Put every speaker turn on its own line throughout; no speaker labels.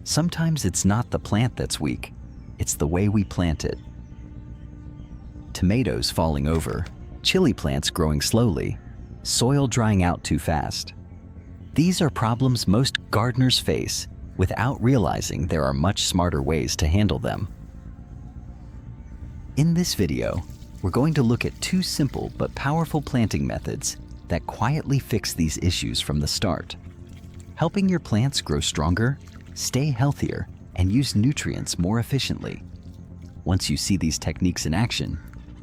Sometimes it's not the plant that's weak, it's the way we plant it. Tomatoes falling over, chili plants growing slowly, soil drying out too fast. These are problems most gardeners face without realizing there are much smarter ways to handle them. In this video, we're going to look at two simple but powerful planting methods that quietly fix these issues from the start, helping your plants grow stronger, stay healthier, and use nutrients more efficiently. Once you see these techniques in action,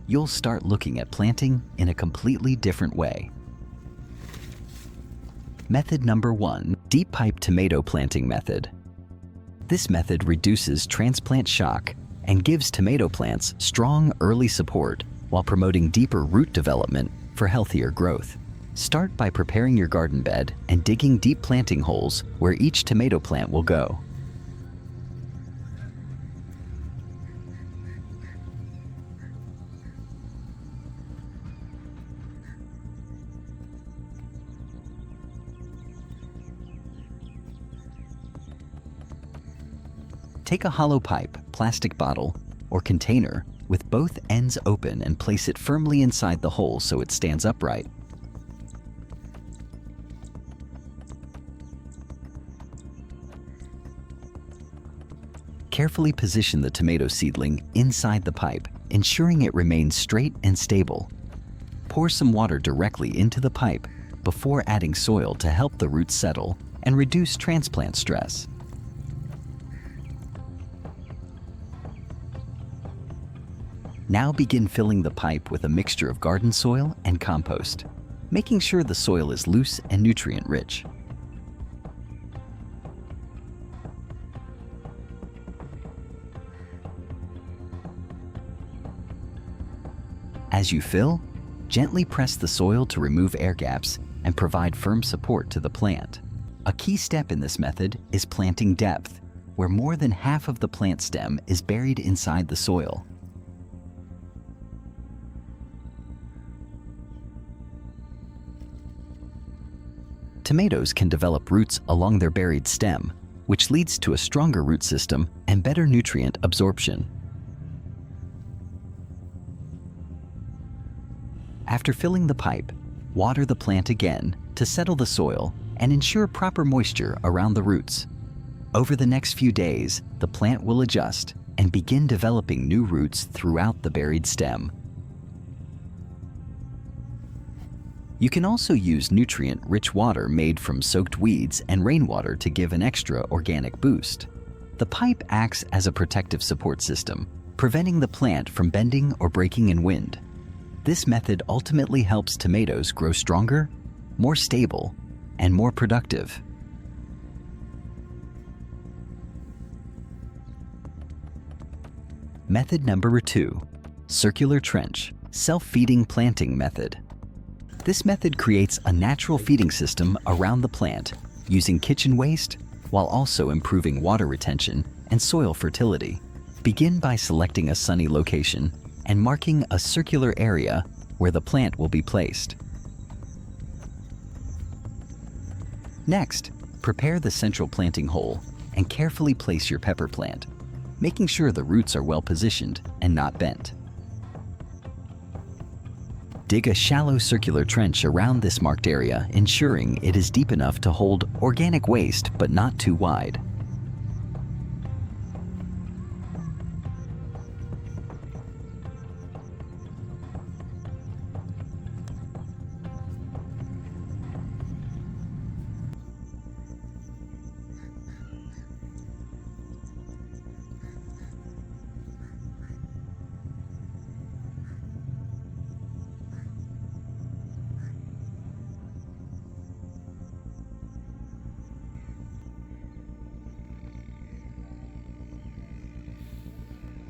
you'll start looking at planting in a completely different way. Method number 1, deep pipe tomato planting method. This method reduces transplant shock and gives tomato plants strong early support while promoting deeper root development for healthier growth. Start by preparing your garden bed and digging deep planting holes where each tomato plant will go. Take a hollow pipe, plastic bottle, or container with both ends open and place it firmly inside the hole so it stands upright. Carefully position the tomato seedling inside the pipe, ensuring it remains straight and stable. Pour some water directly into the pipe before adding soil to help the roots settle and reduce transplant stress. Now begin filling the pipe with a mixture of garden soil and compost, making sure the soil is loose and nutrient-rich. As you fill, gently press the soil to remove air gaps and provide firm support to the plant. A key step in this method is planting depth, where more than half of the plant stem is buried inside the soil. Tomatoes can develop roots along their buried stem, which leads to a stronger root system and better nutrient absorption. After filling the pipe, water the plant again to settle the soil and ensure proper moisture around the roots. Over the next few days, the plant will adjust and begin developing new roots throughout the buried stem. You can also use nutrient-rich water made from soaked weeds and rainwater to give an extra organic boost. The pipe acts as a protective support system, preventing the plant from bending or breaking in wind. This method ultimately helps tomatoes grow stronger, more stable, and more productive. Method number 2, circular trench, self-feeding planting method. This method creates a natural feeding system around the plant using kitchen waste while also improving water retention and soil fertility. Begin by selecting a sunny location and marking a circular area where the plant will be placed. Next, prepare the central planting hole and carefully place your pepper plant, making sure the roots are well positioned and not bent. Dig a shallow circular trench around this marked area, ensuring it is deep enough to hold organic waste but not too wide.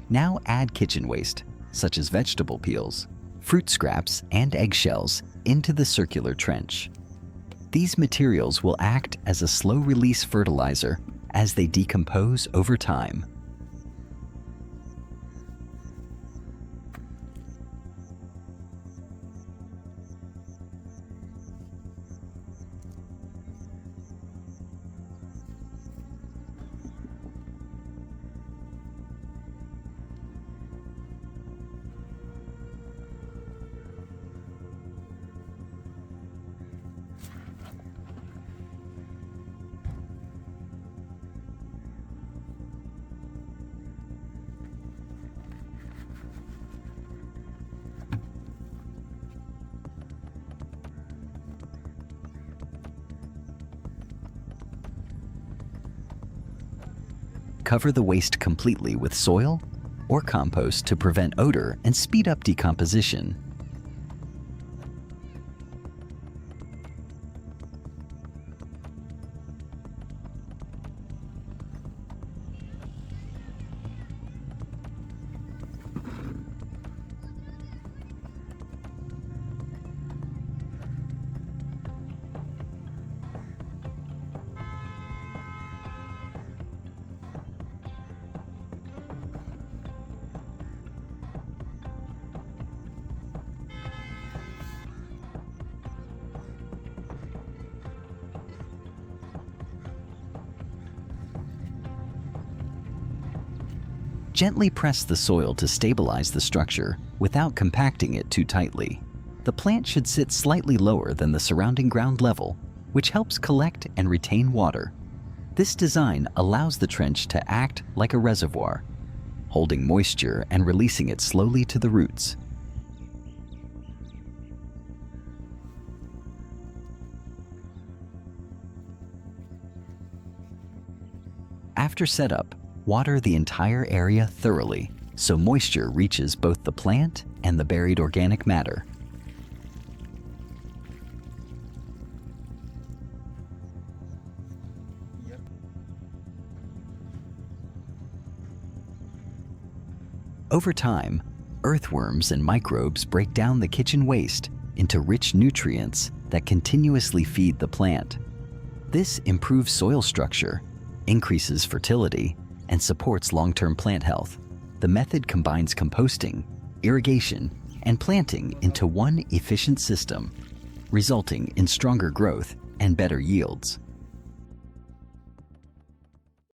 Now add kitchen waste, such as vegetable peels, fruit scraps, and eggshells, into the circular trench. These materials will act as a slow-release fertilizer as they decompose over time. cover the waste completely with soil or compost to prevent odor and speed up decomposition. Gently press the soil to stabilize the structure without compacting it too tightly. The plant should sit slightly lower than the surrounding ground level, which helps collect and retain water. This design allows the trench to act like a reservoir, holding moisture and releasing it slowly to the roots. After setup, water the entire area thoroughly so moisture reaches both the plant and the buried organic matter. Over time, earthworms and microbes break down the kitchen waste into rich nutrients that continuously feed the plant. This improves soil structure, increases fertility, and supports long-term plant health. The method combines composting, irrigation, and planting into one efficient system, resulting in stronger growth and better yields.